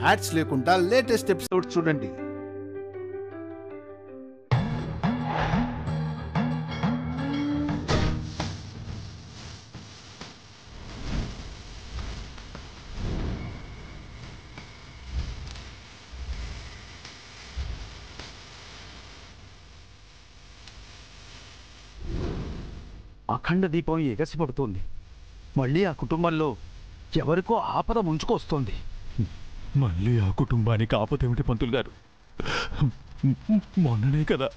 Ads లేకుండా latest episode చూడండి. అఖండ దీపం ఎగసిపడుతోంది. మళ్ళీ ఆ కుటుంబంలో ఎవరికో ఆపద ముంచుకొస్తోంది. మళ్ళీ ఆ కుటుంబానికి ఆపదేమిటి పంతులు గారు? మొన్ననే కదా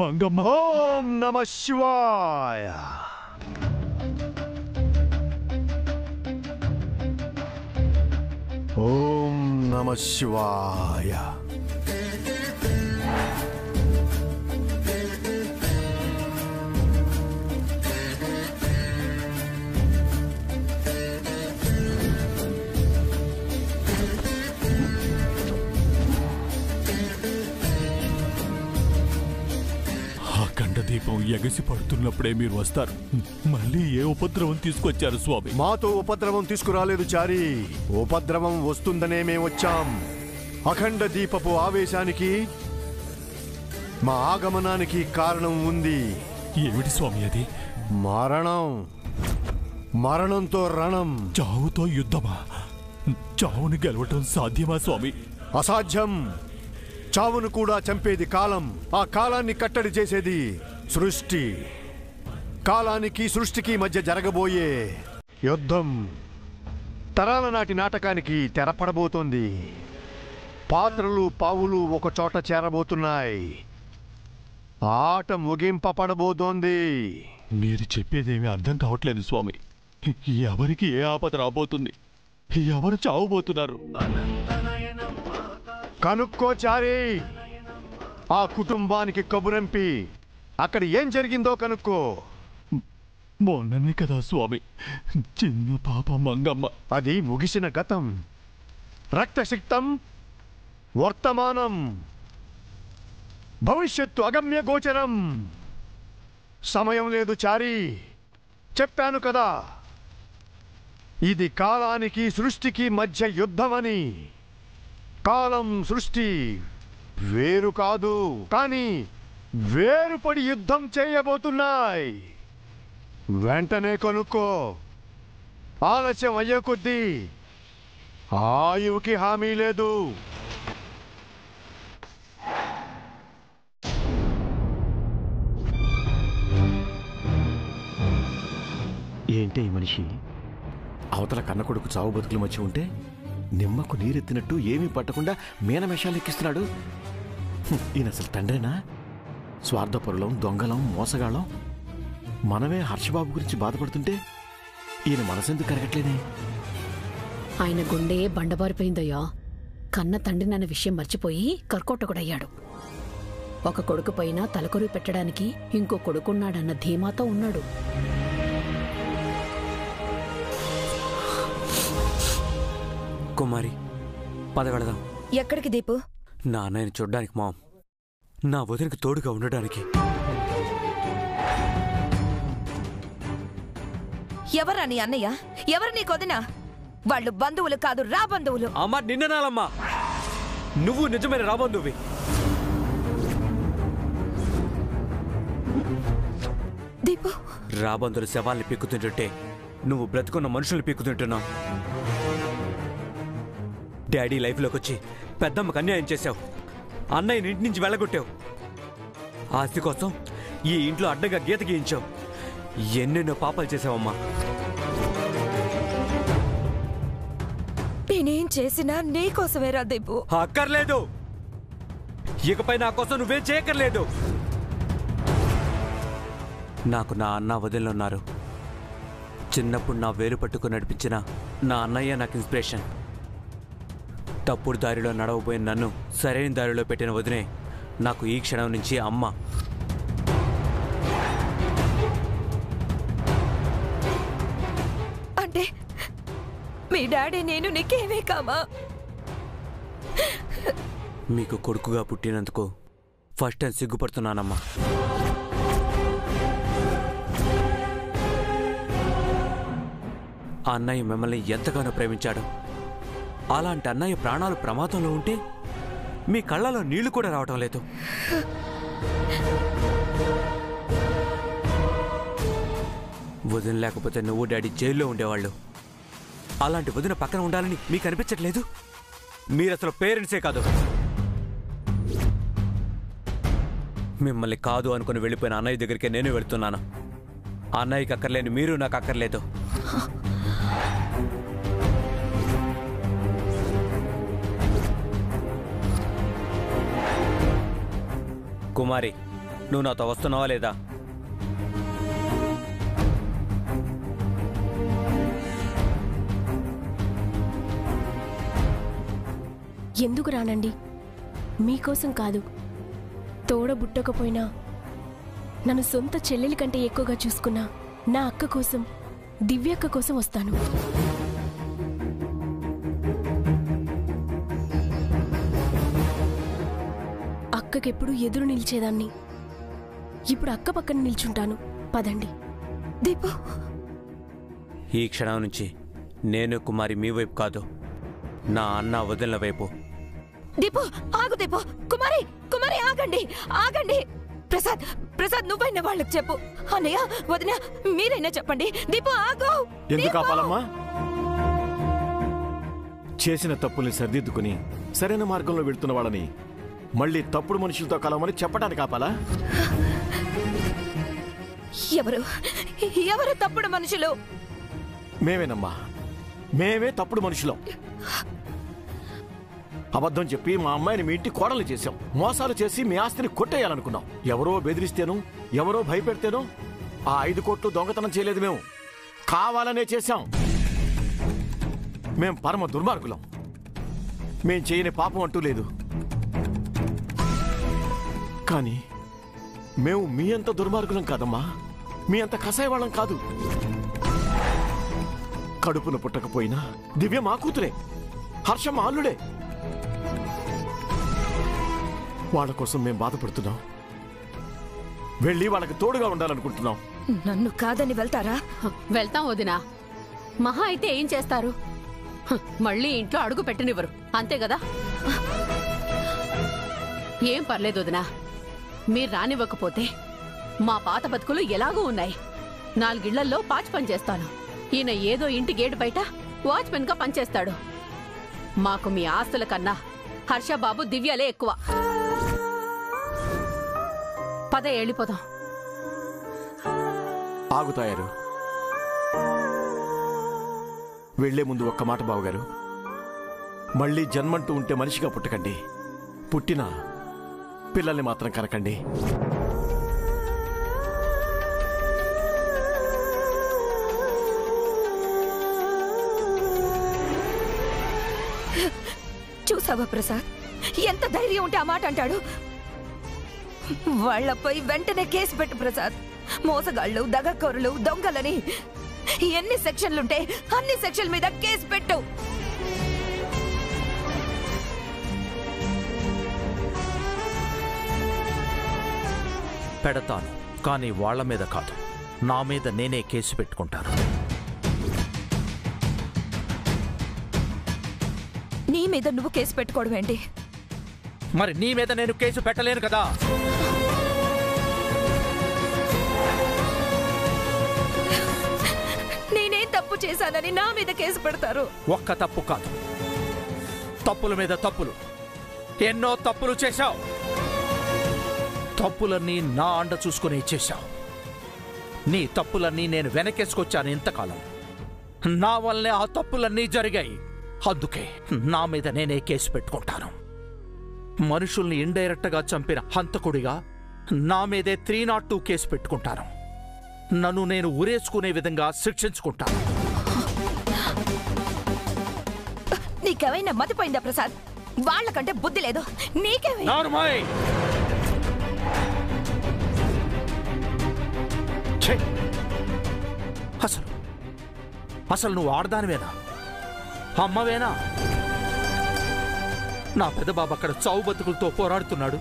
మంగమ్మ. ఓం నమ శివాయ. ఓం నమ శివాయ. దీపం ఎగసి పడుతున్నప్పుడే మీరు వస్తారు. మళ్ళీ ఏ ఉపద్రవం తీసుకొచ్చారు స్వామి? మాతో ఉపద్రవం తీసుకురాలేదు చారి. ఉపద్రవం వస్తుందనే మేము వచ్చాం. అఖండ దీపపు ఆవేశానికి మా ఆగమనానికి కారణం ఉంది. ఏమిటి స్వామి అది? మరణం. మరణంతో రణం. చావుతో యుద్ధమా? చావుని గెలవటం సాధ్యమా స్వామి? అసాధ్యం. చావును కూడా చంపేది కాలం. ఆ కాలాన్ని కట్టడి చేసేది సృష్టి. కాలానికి సృష్టికి మధ్య జరగబోయే యుద్ధం తరాల నాటి నాటకానికి తెరపడబోతోంది. పాత్రలు పావులు ఒక చోట చేరబోతున్నాయి. ఆట ముగింపబడబోతోంది. మీరు చెప్పేదేమీ అర్థం కావట్లేదు స్వామి. ఎవరికి ఏ ఆపద రాబోతుంది? ఎవరు చావబోతున్నారు? కనుక్కోచారి. ఆ కుటుంబానికి కబురంపి అక్కడ ఏం జరిగిందో కనుక్కో. మొన్ననే కదా స్వామి చిన్న పాప మంగమ్మ. అది ముగిసిన గతం. రక్తసిక్తం వర్తమానం. భవిష్యత్తు అగమ్య గోచరం. సమయం లేదు చారి. చెప్పాను కదా, ఇది కాలానికి సృష్టికి మధ్య యుద్ధమని. కాలం సృష్టి వేరు కాదు, కానీ వేరుపడి యుద్ధం చేయబోతున్నాయి. వెంటనే కొనుక్కో. ఆలస్యం అయ్యే కొద్దీ ఆయువుకి హామీ లేదు. ఏంటి ఈ మనిషి? అవతల కన్న కొడుకు చావు బతుకుల మధ్య ఉంటే నిమ్మకు నీరెత్తినట్టు ఏమీ పట్టకుండా మీనమేషాలు ఎక్కిస్తున్నాడు. ఈయన అసలు తండ్రేనా? స్వార్థపరులం, దొంగలం, మోసగాళ్ళం. మనమే హర్షబాబు గురించి బాధపడుతుంటే ఈయన మనసెందుకు కరగట్లేదే? ఆయన గుండె బండబారిపోయిందయ్యా. కన్న తండ్రినన్న విషయం మర్చిపోయి కర్కోటకుడయ్యాడు. ఒక కొడుకు పైన తలకొరి పెట్టడానికి ఇంకో కొడుకున్నాడన్న ధీమాతో ఉన్నాడు. కుమారి, పదగడదాం. ఎక్కడికి దీపు? నా అన్నయ్యని చూడ్డానికి మాం. నా వదినకి తోడుగా ఉండడానికి. ఎవరా నీ అన్నయ్య? ఎవరు నీ కొదిన? వాళ్ళు బంధువులు కాదు, రా బంధువులు. అమ్మా నిన్ననాలమ్మా, నువ్వు నిజమైన రాబంధువి. దీపు, రాబంధుల శవాల్ని పీక్కుతుంటుంటే నువ్వు బ్రతుకున్న మనుషుల్ని పీక్కుతుంటున్నావు. డాడీ లైఫ్లోకి వచ్చి పెద్దమ్మకు అన్యాయం చేశావు. అన్నయ్యని ఇంటి నుంచి వెళ్ళగొట్టావు. ఆస్తి కోసం ఈ ఇంట్లో అడ్డంగా గీత గీయించావు. ఎన్నెన్నో పాపాలు చేశావమ్మా. నేనేం చేసినా నీకోసమేరా దీపు. అక్కర్లేదు. ఇకపై నా కోసం నువ్వేం చేయక్కర్లేదు. నాకు నా అన్న వదిలినున్నారు. చిన్నప్పుడు నా వేలు పట్టుకుని నడిపించిన నా అన్నయ్య నాకు ఇన్స్పిరేషన్. తప్పుడు దారిలో నడవబోయిన నన్ను సరైన దారిలో పెట్టిన వదినే నాకు ఈ క్షణం నుంచి అమ్మ. అంటే మీ డాడీ నేను నీకేమీ కామా? మీకు కొడుకుగా పుట్టినందుకు ఫస్ట్ టైం సిగ్గుపడుతున్నానమ్మా. అన్నయ్య మిమ్మల్ని ఎంతగానో ప్రేమించాడు. అలాంటి అన్నయ్య ప్రాణాలు ప్రమాదంలో ఉంటే మీ కళ్ళలో నీళ్లు కూడా రావటం లేదు. వదిన లేకపోతే నువ్వు డాడీ జైల్లో ఉండేవాళ్ళు. అలాంటి వదిన పక్కన ఉండాలని మీకు అనిపించట్లేదు? మీరు అసలు పేరెంట్సే కాదు. మిమ్మల్ని కాదు అనుకుని వెళ్ళిపోయిన అన్నయ్య దగ్గరికే నేను వెళ్తున్నాను. అన్నయ్యకి అక్కర్లేని మీరు నాకు అక్కర్లేదు. కుమారి, నువ్వు నాతో వస్తున్నావా లేదా? ఎందుకు రానండి? మీకోసం కాదు, తోడబుట్టకపోయినా నన్ను సొంత చెల్లెలి కంటే ఎక్కువగా చూసుకున్నా నా అక్క కోసం, దివ్యక్క కోసం వస్తాను. అక్కకెప్పుడు ఎదురు నిలిచేదాన్ని, ఇప్పుడు అక్క పక్కన నిల్చుంటాను. పదండి. దీపు, ఈ క్షణం నుంచి నేను కుమారి మీ వైపు కాదు, నా అన్న వదిలిన వైపు. దీపు ఆగు. దీపు, కుమారి, కుమారి ఆగండి, ఆగండి. ప్రసాద్, ప్రసాద్ నువ్వైనా వాళ్ళకి చెప్పు. అన్నయ్య, వదిన మీరైనా చెప్పండి. దీపు ఆగు. ఎందుకు ఆపాలమ్మా? చేసిన తప్పుల్ని సరిదిద్దుకుని సరైన మార్గంలో వెళ్తున్న వాళ్ళని మళ్ళీ తప్పుడు మనుషులతో కలవమని చెప్పడానికి ఆపాలా? ఎవరు ఎవరు తప్పుడు మనుషులు? మేమేనమ్మా, మేమే తప్పుడు మనుషులం. అబద్ధం చెప్పి మా అమ్మాయిని మీ ఇంటి కోడలు చేశాం. మోసాలు చేసి మీ ఆస్తిని కొట్టేయాలనుకున్నాం. ఎవరో బెదిరిస్తేనో, ఎవరో భయపెడితేనో ఆ 5 కోట్లు దొంగతనం చేయలేదు. మేము కావాలనే చేశాం. మేం పరమ దుర్మార్గులం. మేం చేయని పాపం అంటూ లేదు. కానీ మేము మీ అంత దుర్మార్గులం కాదమ్మా, మీ అంత కసాయవాళ్ళం కాదు. కడుపున పుట్టకపోయినా దివ్య మా కూతురే, హర్ష మా అల్లుడే. వాళ్ళ కోసం మేం బాధపడుతున్నాం. వెళ్ళి వాళ్ళకి తోడుగా ఉండాలనుకుంటున్నాం. నన్ను కాదని వెళ్తారా? వెళ్తాం వదినా. మహా అయితే ఏం చేస్తారు? మళ్ళీ ఇంట్లో అడుగు పెట్టనివ్వరు, అంతే కదా? ఏం పర్లేదు వదినా, మీరు రానివ్వకపోతే మా పాత బతుకులు ఎలాగూ ఉన్నాయి. 4 ఇళ్లల్లో పాచి పని చేస్తాను. ఈయన ఏదో ఇంటి గేటు బయట వాచ్మెన్ గా పనిచేస్తాడు. మాకు మీ ఆస్తుల కన్నా హర్షబాబు, దివ్యలే ఎక్కువ. పద, వెళ్ళిపోదాం. ఆగుతాయారు. వెళ్లే ముందు ఒక్క మాట బావగారు. మళ్ళీ జన్మంటూ ఉంటే మనిషిగా పుట్టకండి. పుట్టిన పిల్లల్ని మాత్రం కనకండి. చూసావా ప్రసాద్, ఎంత ధైర్యం ఉంటే ఆ మాట అంటాడు? వాళ్లపై వెంటనే కేసు పెట్టు ప్రసాద్. మోసగాళ్ళు, దగకోరులు, దొంగలని ఎన్ని సెక్షన్లుంటే అన్ని సెక్షన్ల మీద కేసు పెట్టు. పెడతాను, కానీ వాళ్ల మీద కాదు, నా మీద నేనే కేసు పెట్టుకుంటాను. నీ మీద నువ్వు కేసు పెట్టుకోవడం ఏంటి? మరి నీ మీద నేను కేసు పెట్టలేను కదా. నేనేం తప్పు చేశానని నా మీద కేసు పెడతారు? ఒక్క తప్పు కాదు, తప్పుల మీద తప్పులు. ఎన్నో తప్పులు చేశావు. తప్పులన్నీ నా అండ చూసుకుని చేశావు. నీ తప్పులన్నీ నేను వెనకేసుకొచ్చాను ఇంతకాలం. నా వల్లనే ఆ తప్పులన్నీ జరిగాయి. అందుకే నా మీద నేనే కేసు పెట్టుకుంటాను. మనుషుల్ని ఇండైరెక్ట్గా చంపిన హంతకుడిగా నా మీదే 302 కేసు పెట్టుకుంటాను. నన్ను నేను ఉరేసుకునే విధంగా శిక్షించుకుంటాను. నీకేమైనా మతిపోయిందా ప్రసాద్? వాళ్ళకంటే బుద్ధి లేదు, నీకేమైనా? అసలు నువ్వు ఆడదానివేనా? అమ్మవేనా? నా పెద్దబాబు అక్కడ చావు బతుకులతో పోరాడుతున్నాడు.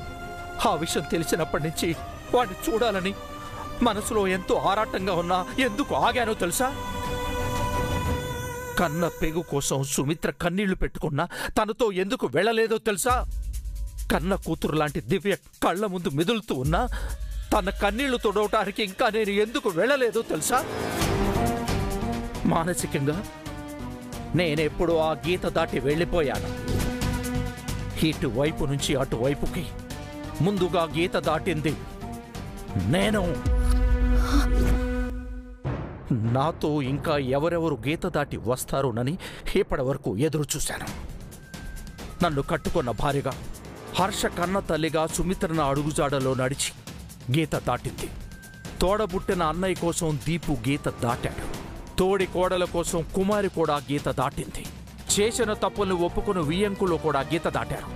ఆ విషయం తెలిసినప్పటి నుంచి వాడిని చూడాలని మనసులో ఎంతో ఆరాటంగా ఉన్నా ఎందుకు ఆగానో తెలుసా? కన్న పెగు కోసం సుమిత్ర కన్నీళ్లు పెట్టుకున్నా తనతో ఎందుకు వెళ్ళలేదో తెలుసా? కన్న కూతురు లాంటి దివ్య కళ్ళ ముందు మెదులుతూ ఉన్నా తన కన్నీళ్లు తొడవటానికి ఇంకా నేను ఎందుకు వెళ్ళలేదో తెలుసా? మానసికంగా నేనెప్పుడూ ఆ గీత దాటి వెళ్ళిపోయాను. ఇటువైపు నుంచి అటువైపుకి ముందుగా గీత దాటింది నేను. నాతో ఇంకా ఎవరెవరు గీత దాటి వస్తారోనని ఇప్పటి వరకు ఎదురు చూశాను. నన్ను కట్టుకున్న భార్యగా, హర్ష కన్న తల్లిగా సుమిత్రన అడుగుజాడలో నడిచి గీత దాటింది. తోడబుట్టిన అన్నయ్య కోసం దీపు గీత దాటాడు. తోడి కోడల కోసం కుమారి కూడా గీత దాటింది. చేసిన తప్పుల్ని ఒప్పుకుని వియ్యంకులు కూడా గీత దాటారు.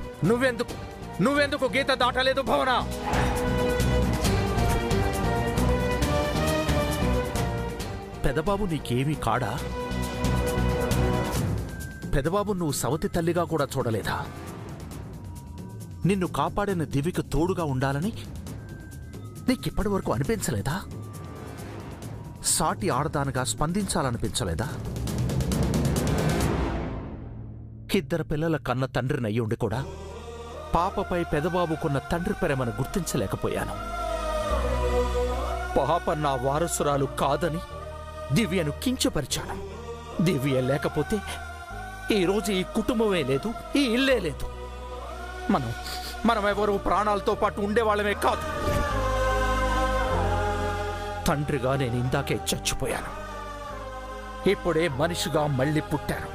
నువ్వెందుకు గీత దాటలేదు భవన? పెదబాబు నీకేమీ కాడా? పెదబాబు నువ్వు సవతి తల్లిగా కూడా చూడలేదా? నిన్ను కాపాడిన దివికి తోడుగా ఉండాలని నీకిప్పటి వరకు అనిపించలేదా? సాటి ఆడదానిగా స్పందించాలనిపించలేదా? ఇద్దరు పిల్లల కన్న తండ్రినయ్యుండి కూడా పాపపై పెదబాబుకున్న తండ్రి ప్రేమను గుర్తించలేకపోయాను. పాప నా వారసురాలు కాదని దివ్యను కించపరిచాను. దివ్య లేకపోతే ఈరోజు ఈ కుటుంబమే లేదు, ఈ ఇల్లే లేదు. మనమెవరూ ప్రాణాలతో పాటు ఉండేవాళ్ళమే కాదు. తండ్రిగా నేను ఇందాకే చచ్చిపోయాను. ఇప్పుడే మనిషిగా మళ్ళీ పుట్టాను.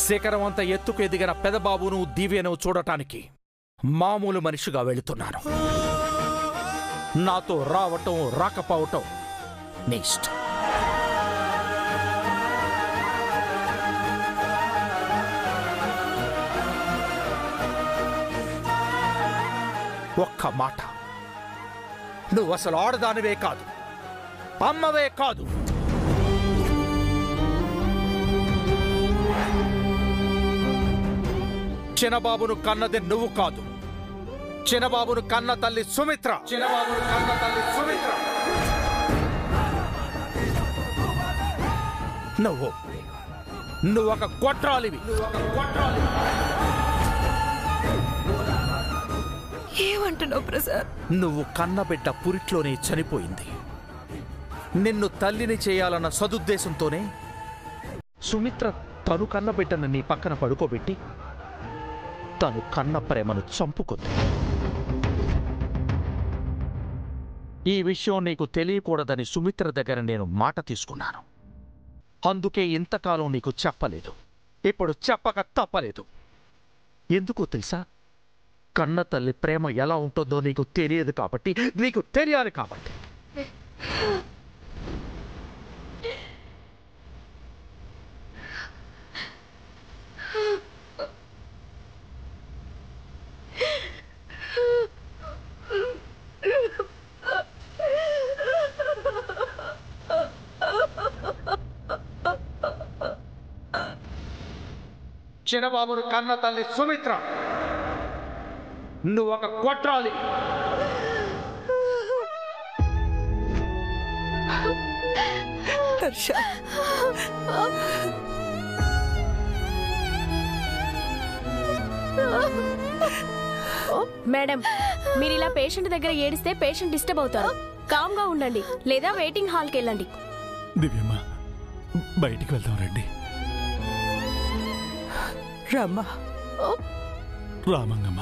శిఖరం అంత ఎత్తుకు ఎదిగిన పెదబాబును దివ్యను చూడటానికి మామూలు మనిషిగా వెళుతున్నాను. నాతో రావటం రాకపోవటం నీ ఇష్టం. ఒక్క మాట, నువ్వు అసలు ఆడదానివే కాదు, అమ్మవే కాదు. చిన్నబాబును కన్నది నువ్వు కాదు, చిన్నబాబును కన్న తల్లి సుమిత్ర. నువ్వు ఒక గొడ్రాలివి. ఏమంటున్నావు ప్రసాద్? నువ్వు కన్నబిడ్డ పురిట్లోనే చనిపోయింది. నిన్ను తల్లిని చేయాలన్న సదుద్దేశంతోనే సుమిత్ర తను కన్నబిడ్డను నీ పక్కన పడుకోబెట్టి తను కన్న ప్రేమను చంపుకుంది. ఈ విషయం నీకు తెలియకూడదని సుమిత్ర దగ్గర నేను మాట తీసుకున్నాను. అందుకే ఇంతకాలం నీకు చెప్పలేదు. ఇప్పుడు చెప్పక తప్పలేదు. ఎందుకో తెలుసా? కన్న తల్లి ప్రేమ ఎలా ఉంటుందో నీకు తెలియదు కాబట్టి, నీకు తెలియాలి కాబట్టి. చిన్నబాబును కన్న తల్లి సుమిత్ర, నువ్వు ఒక గొడ్రాలి. హర్ష, మేడం, మీరు ఇలా పేషెంట్ దగ్గర ఏడిస్తే పేషెంట్ డిస్టర్బ్ అవుతారు. కామ్గా ఉండండి, లేదా వెయిటింగ్ హాల్కి వెళ్ళండి. దివ్యమ్మ, బయటికి వెళ్దాం రండి. రామ్మా. రామంగమ్మ.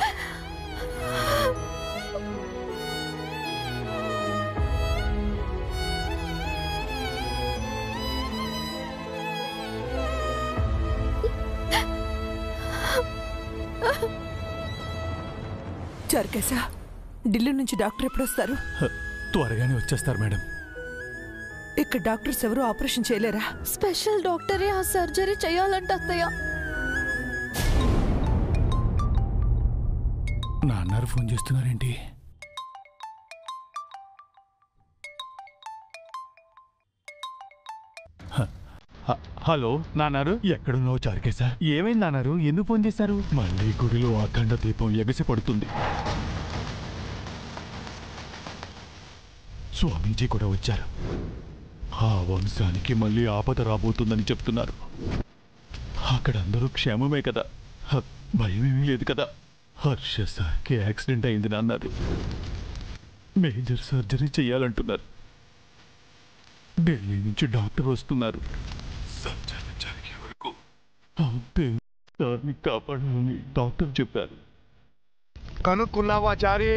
చారుకేశా, ఢిల్లీ నుంచి డాక్టర్ ఎప్పుడు వస్తారు? త్వరగానే వచ్చేస్తారు మేడం. ఇక్కడ డాక్టర్స్ ఎవరు ఆపరేషన్ చేయలేరా? స్పెషల్ డాక్టరే ఆ సర్జరీ చేయాలంట అత్తయ్య. నాన్నారు ఫోన్ చేస్తున్నారేంటి? హలో నాన్నారు, ఎక్కడున్నావు చారుకేశా? ఏమైంది నాన్నారు? ఎందుకు ఫోన్ చేశారు? మళ్ళీ గుడిలో అఖండ దీపం ఎగసి పడుతుంది. స్వామీజీ కూడా వచ్చారు. ఆ వంశానికి మళ్ళీ ఆపద రాబోతుందని చెప్తున్నారు. అక్కడ అందరూ క్షేమమే కదా, భయమేమీ లేదు కదా. హర్ష సార్కి యాక్సిడెంట్ అయిందని అన్నారు. Major surgery చేయాలంటున్నారు. ఢిల్లీ నుంచి డాక్టర్ వస్తున్నారు. సర్జరీ జరిగే వరకు సార్ని కాపాడమని డాక్టర్ చెప్పారు. కనుక్కున్నావా చారి?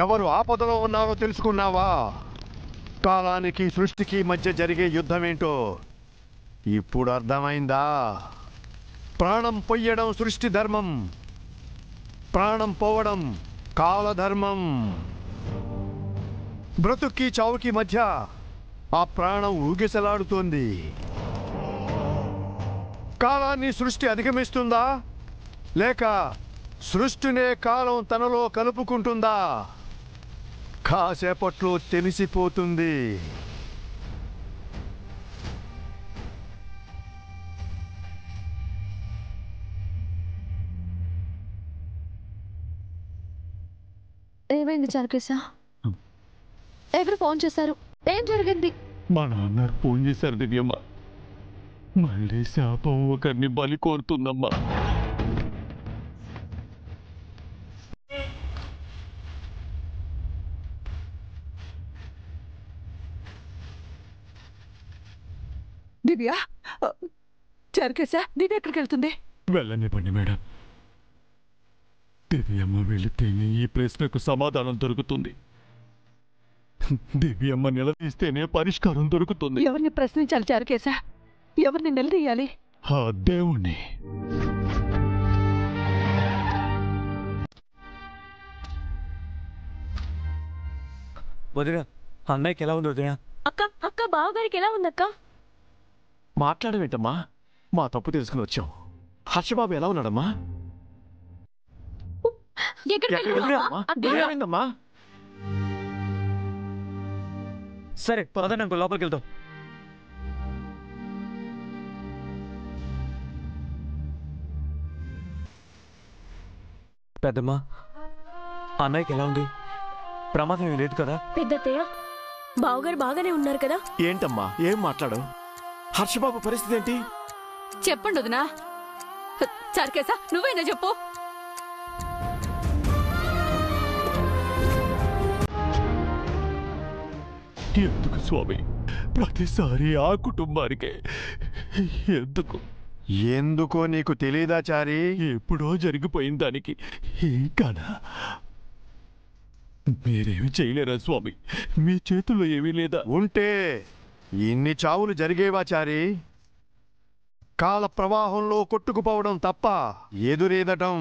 ఎవరు ఆపదలో ఉన్నారో తెలుసుకున్నావా? కాలానికి సృష్టికి మధ్య జరిగే యుద్ధమేంటో ఇప్పుడు అర్థమైందా? ప్రాణం పొయ్యడం సృష్టి ధర్మం, ప్రాణం పోవడం కాలధర్మం. బ్రతుక్కి చావుకి మధ్య ఆ ప్రాణం ఊగిసలాడుతోంది. కాలాన్ని సృష్టి అధిగమిస్తుందా, లేక సృష్టినే కాలం తనలో కలుపుకుంటుందా? కాసేపట్లో తెలిసిపోతుంది. ఏమైంది చారుకేశ? ఎవరు ఫోన్ చేశారు? ఏం జరిగింది? మా నాన్నగారు ఫోన్ చేశారు దివ్యమ్మ. మళ్ళీ శాపం ఒకరిని బలి కోరుతుందమ్మా. దివ్య, చారుకేశ, దివ్య ఎక్కడికి వెళ్తుంది? వెళ్ళనివ్వండి మేడం. దివ్యమ్మ వెళితేనే ఈ ప్రశ్నకు సమాధానం దొరుకుతుంది. దివ్యమ్మ నిలదీస్తేనే పరిష్కారం దొరుకుతుంది. ఎవరిని ప్రశ్నించాలి చారుకేశ? ఎవరిని నిలదీయాలి? ఆ దేవుణ్ణి. వదిన, అన్నయ్యకి ఎలా ఉంది వదిన? అక్క బావగారికి ఎలా ఉందక్క? మాట్లాడమేంటమ్మా? మా తప్పు తెలుసుకుని వచ్చాం. హర్షబాబు ఎలా ఉన్నాడమ్మా? ఏమైందమ్మా? సరే పద, లోపలికి వెళ్దాం. పెద్దమ్మా, అన్నయ్యకి ఎలా ఉంది? ప్రమాదం ఏం లేదు కదా? పెద్దత్తయ్య, బావగారు బాగానే ఉన్నారు కదా? ఏంటమ్మా ఏం మాట్లాడవు? హర్షబాబు పరిస్థితి ఏంటి? చెప్పండి వదినా. చారుకేశ, నువ్వైనా చెప్పు. ఎందుకు స్వామి ప్రతిసారి ఆ కుటుంబానికే? ఎందుకు? ఎందుకో నీకు తెలీదా చారి? ఎప్పుడో జరిగిపోయిన దానికి ఇంకానా? మీరేమి చేయలేరా స్వామి? మీ చేతుల్లో ఏమీ లేదా? ఉంటే ఇన్ని చావులు జరిగేవా చారి? కాల ప్రవాహంలో కొట్టుకుపోవడం తప్ప ఎదురేదటం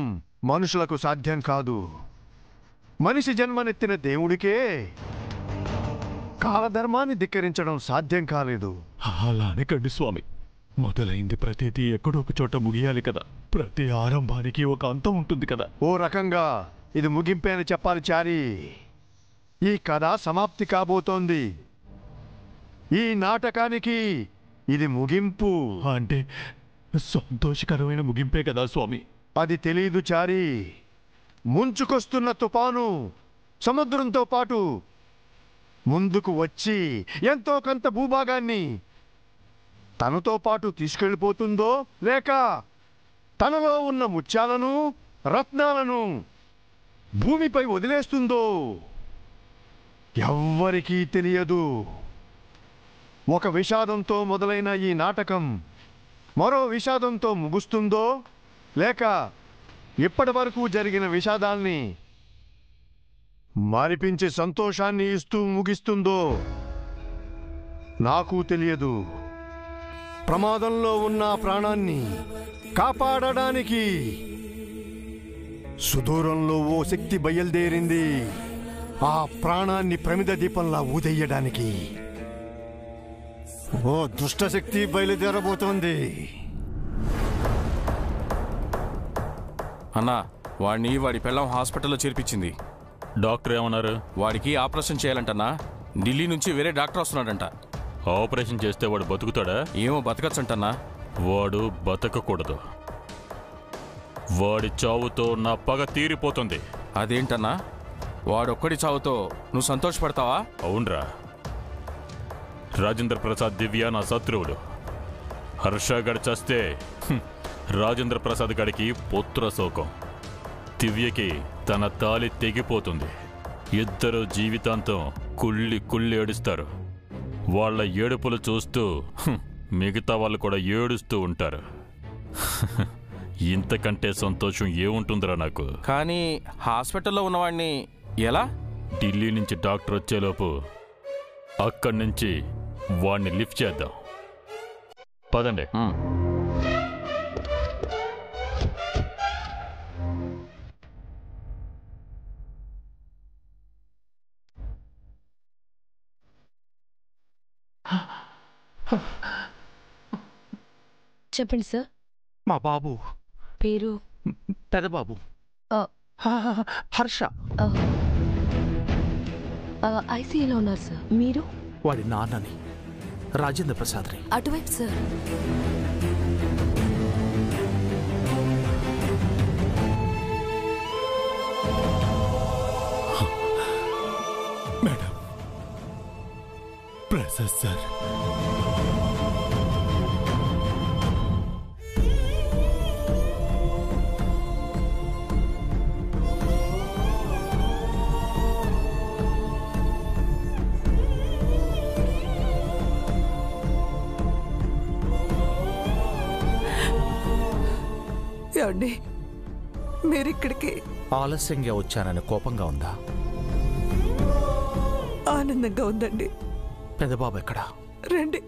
మనుషులకు సాధ్యం కాదు. మనిషి జన్మనెత్తిన దేవుడికే కాలధర్మాన్ని ధిక్కరించడం సాధ్యం కాలేదు. అలా అనకండి స్వామి. మొదలైంది ప్రతిదీ ఎక్కడో ఒక చోట ముగియాలి కదా. ప్రతి ఆరంభానికి ఒక అంతం ఉంటుంది కదా. ఓ రకంగా ఇది ముగింపే అని చెప్పాలి చారి. ఈ కథ సమాప్తి కాబోతోంది. ఈ నాటకానికి ఇది ముగింపు. అంటే సంతోషకరమైన ముగింపే కదా స్వామి? అది తెలీదు చారి. ముంచుకొస్తున్న తుఫాను సముద్రంతో పాటు ముందుకు వచ్చి ఎంతో కొంత భూభాగాన్ని తనతో పాటు తీసుకెళ్ళిపోతుందో, లేక తనలో ఉన్న ముత్యాలను రత్నాలను భూమిపై వదిలేస్తుందో ఎవ్వరికీ తెలియదు. ఒక విషాదంతో మొదలైన ఈ నాటకం మరో విషాదంతో ముగుస్తుందో, లేక ఇప్పటి వరకు జరిగిన విషాదాల్ని మరిపించి సంతోషాన్ని ఇస్తూ ముగిస్తుందో నాకు తెలియదు. ప్రమాదంలో ఉన్న ప్రాణాన్ని కాపాడడానికి సుదూరంలో ఓ శక్తి బయలుదేరింది. ఆ ప్రాణాన్ని ప్రమిద దీపంలా ఊదెయ్యడానికి ఓ దుష్టశక్తి బయలుదేరబోతోంది. అన్నా, వాడి పిల్లం హాస్పిటల్లో చేర్పించింది. డాక్టర్ ఏమన్నారు? వాడికి ఆపరేషన్ చేయాలంటన్నా. ఢిల్లీ నుంచి వేరే డాక్టర్ వస్తున్నాడంట. ఆపరేషన్ చేస్తే వాడు బతుకుతాడా? ఏమో బతకచ్చంటన్నా. వాడు బతకకూడదు. వాడి చావుతో నా పగ తీరిపోతుంది. అదేంటన్నా? వాడొక్కడి చావుతో నువ్వు సంతోషపడతావా? అవునరా, రాజేంద్ర ప్రసాద్ దివ్య నా శత్రువులు. హర్ష గడి చస్తే రాజేంద్ర ప్రసాద్ గడికి పుత్ర శోకం, దివ్యకి తన తాలి తెగిపోతుంది. ఇద్దరు జీవితాంతం కుళ్ళి కుళ్ళి ఏడుస్తారు. వాళ్ళ ఏడుపులు చూస్తూ మిగతా వాళ్ళు కూడా ఏడుస్తూ ఉంటారు. ఇంతకంటే సంతోషం ఏముంటుందిరా నాకు. కానీ హాస్పిటల్లో ఉన్నవాడిని ఎలా? ఢిల్లీ నుంచి డాక్టర్ వచ్చేలోపు అక్కడి నుంచి వాడిని లిఫ్ట్ చేద్దాం. పదండి. చెప్పండి సార్. మా బాబు పేరు? పెదబాబు. హర్ష. ఐసీయూలో ఉన్నారు సార్. మీరు? వాడి నాన్నని, రాజేంద్ర ప్రసాద్ని. అటువైపు సార్. Madam, Prasad sir. ఏమండి, మీరిక్కడికి ఆలస్యంగా వచ్చానని కోపంగా ఉందా? ఆనందంగా ఉందండి. పెదబాబు ఎక్కడా? రండి.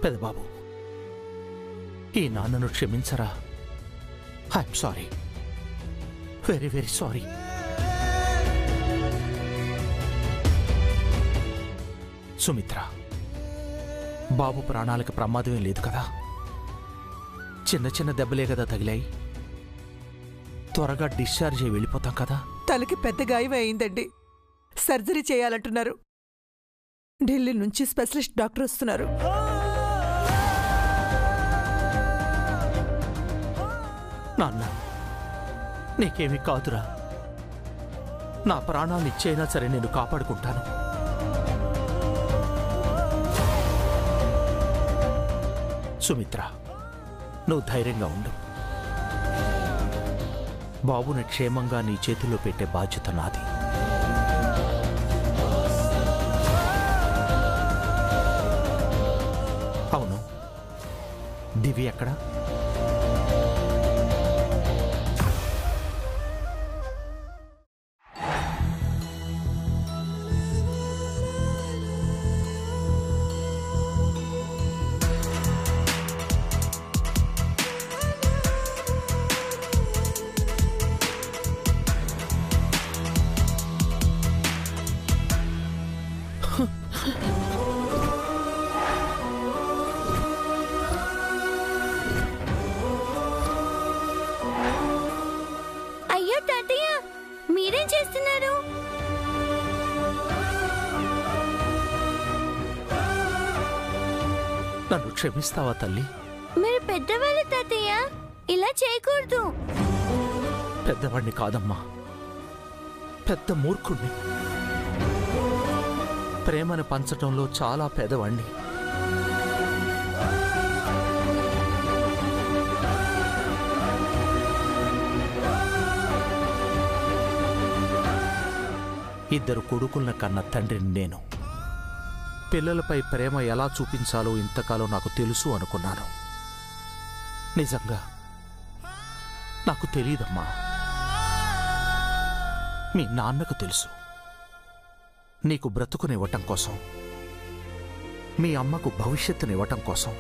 పెదబాబు, ఈ నాన్నను క్షమించరా? I'm sorry, very very sorry. Sumitra, బాబు ప్రాణాలకు ప్రమాదమే లేదు కదా? చిన్న చిన్న దెబ్బలే కదా తగిలాయి. త్వరగా డిశ్చార్జ్ అయి వెళ్ళిపోతాం కదా? తలకి పెద్ద గాయం అయిందండి. సర్జరీ చేయాలంటున్నారు. ఢిల్లీ నుంచి స్పెషలిస్ట్ డాక్టర్ వస్తున్నారు. నాన్న, నీకేమీ కాదురా. నా ప్రాణాలు ఇచ్చైనా సరే నేను కాపాడుకుంటాను. సుమిత్ర, నువ్వు ధైర్యంగా ఉండు. బాబుని క్షేమంగా నీ చేతిలో పెట్టే బాధ్యత నాది. అవును, దివి ఎక్కడా? అయ్యో తాతయ్య, మీరేం చేస్తున్నారు? నన్ను క్షమిస్తావా తల్లి? మీరు పెద్దవాళ్ళు తాతయ్య, ఇలా చేయకూడదు. పెద్దవాణ్ణి కాదమ్మా, పెద్ద మూర్ఖుణ్ణి. ప్రేమను పంచటంలో చాలా పేదవాణ్ణి. ఇద్దరు కొడుకుల కన్న తండ్రిని నేను. పిల్లలపై ప్రేమ ఎలా చూపించాలో ఇంతకాలం నాకు తెలుసు అనుకున్నాను. నిజంగా నాకు తెలియదమ్మా. మీ నాన్నకు తెలుసు. నీకు బ్రతుకునివ్వటం కోసం, మీ అమ్మకు భవిష్యత్తునివ్వటం కోసం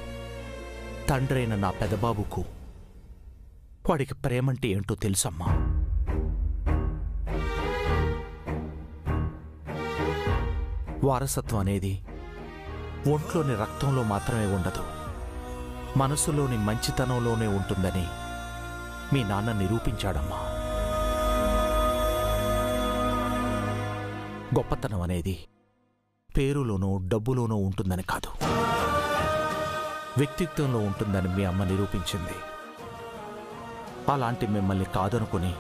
తండ్రైన నా పెదబాబుకు వాడికి ప్రేమంటే ఏంటో తెలుసమ్మా. వారసత్వం అనేది ఒంట్లోని రక్తంలో మాత్రమే ఉండదు, మనసులోని మంచితనంలోనే ఉంటుందని మీ నాన్న నిరూపించాడమ్మా. గొప్పతనం అనేది పేరులోనో డబ్బులోనో ఉంటుందని కాదు, వ్యక్తిత్వంలో ఉంటుందని మీ అమ్మ నిరూపించింది. అలాంటి మిమ్మల్ని కాదనుకుని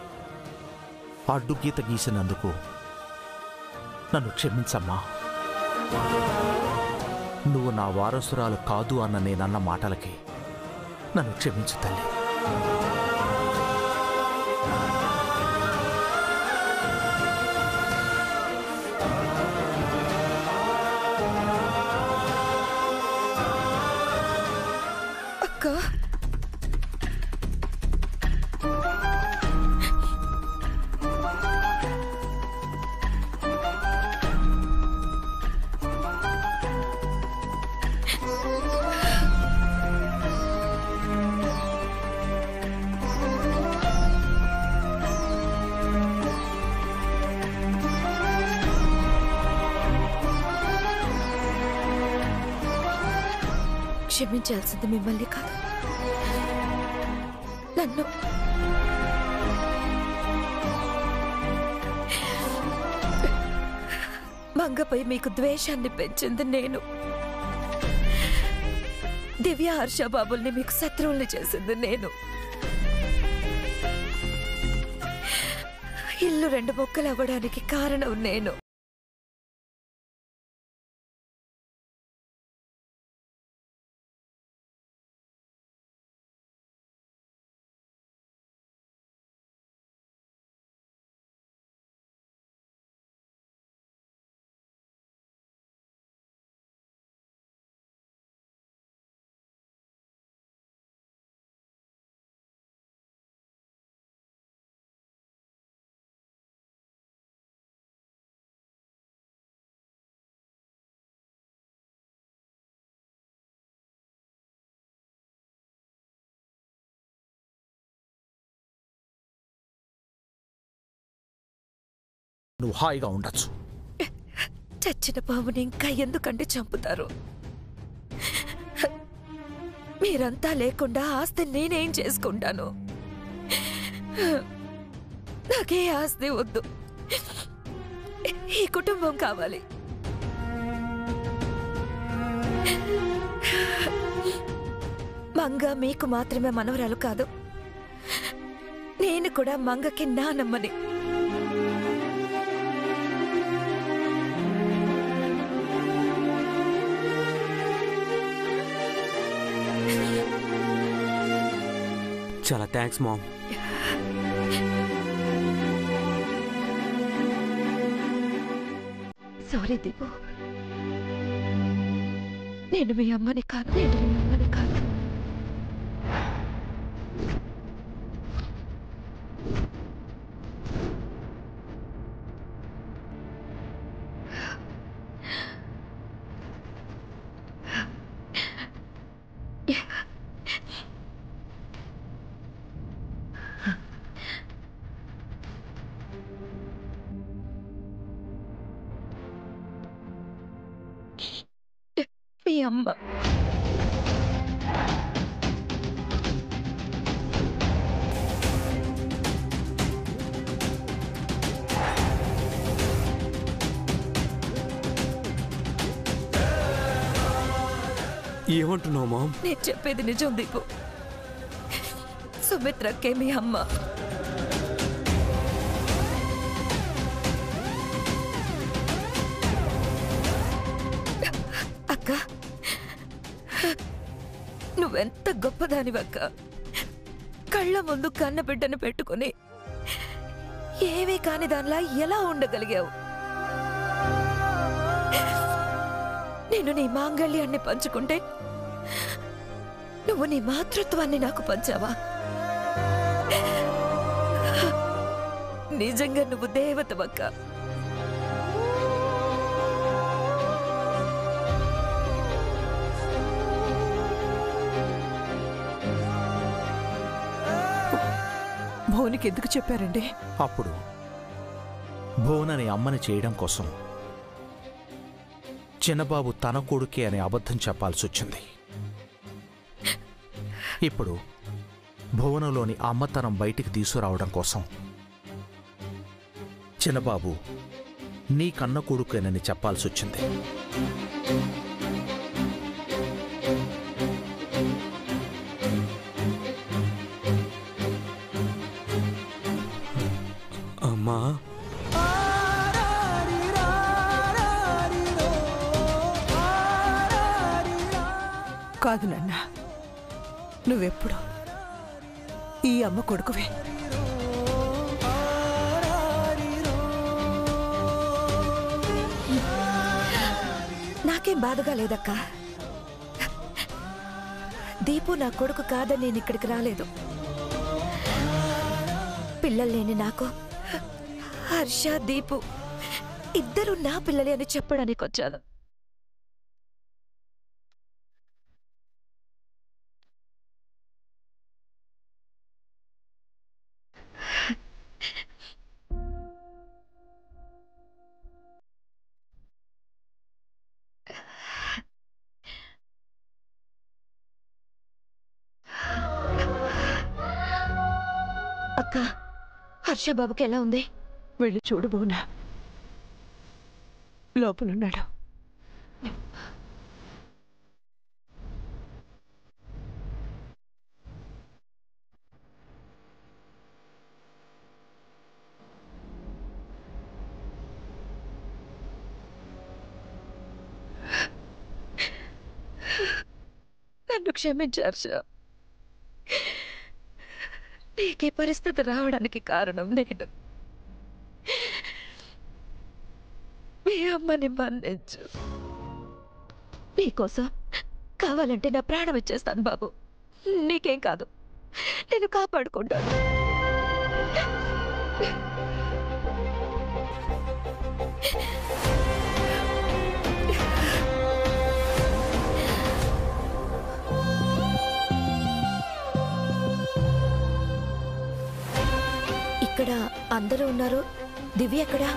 అడ్డుగీత గీసినందుకు నన్ను క్షమించమ్మా. నువ్వు నా వారసురాలు కాదు అన్న నేనన్న మాటలకి నన్ను క్షమించు తల్లి. అక్క, క్షమించాల్సింది మిమ్మల్ని కాదు, నన్ను. మంగపై మీకు ద్వేషాన్ని పెంచింది నేను. దివ్య హర్షబాబుల్ని మీకు శత్రువుల్ని చేసింది నేను. ఇల్లు రెండు మొక్కలు అవ్వడానికి కారణం నేను. నువ్వు హాయిగా ఉండొచ్చు. చచ్చిన పావుని ఇంకా ఎందుకంటే చంపుతారు? మీరంతా లేకుండా ఆస్తి నేనేం చేసుకుంటాను? నాకే ఆస్తి వద్దు, ఈ కుటుంబం కావాలి. మంగ మీకు మాత్రమే మనవరాలు కాదు, నేను కూడా మంగకి నానమ్మని. చాలా థ్యాంక్స్ మామ్. సారీ దీపు, నేను మీ అమ్మని కాదు, నేను మీ అమ్మని కాదు. మీ అమ్మ ఏమంటున్నావు మామ్? నేను చెప్పేది నిజం దీపు. సుమిత్రకే మీ అమ్మ. అక్క, నువ్వెంత గొప్పదానివక్క. కళ్ళ ముందు కన్న బిడ్డను పెట్టుకుని ఏవీ కాని దానిలా ఎలా ఉండగలిగావు? నేను నీ మాంగళ్యాన్ని పంచుకుంటే నువ్వు నీ మాతృత్వాన్ని నాకు పంచావా? నిజంగా నువ్వు దేవతవక్క. భువనికి ఎందుకు చెప్పారండి? అప్పుడు భువనని అమ్మని చేయడం కోసం చిన్నబాబు తన కొడుకే అనే అబద్ధం చెప్పాల్సి వచ్చింది. ఇప్పుడు భువనలోని అమ్మతనం బయటికి తీసుకురావడం కోసం చిన్నబాబు నీ కన్న కొడుకేనని చెప్పాల్సి వచ్చింది. అమ్మా, కాదు నాన్న, నువ్వెప్పుడు ఈ అమ్మ కొడుకువే. నాకేం బాధగా లేదక్కా. దీపు నా కొడుకు కాదని నేను ఇక్కడికి రాలేదు. పిల్లలు లేని నాకు హర్ష, దీపు ఇద్దరు నా పిల్లలే అని చెప్పడానికి వచ్చాను. అక్క, హర్ష బాబుకి ఎలా ఉంది? వెళ్ళి చూడు బోనా, లోపలున్నాడు. నన్ను క్షమించు హర్ష. నీకే పరిస్థితి రావడానికి కారణం నేను. మీ అమ్మని మన్నించు. మీకోసం కావాలంటే నా ప్రాణం ఇచ్చేస్తాను బాబు. నీకేం కాదు, నేను కాపాడుకుంటాను. ఇక్కడ అందరూ ఉన్నారు. దివ్య ఎక్కడా?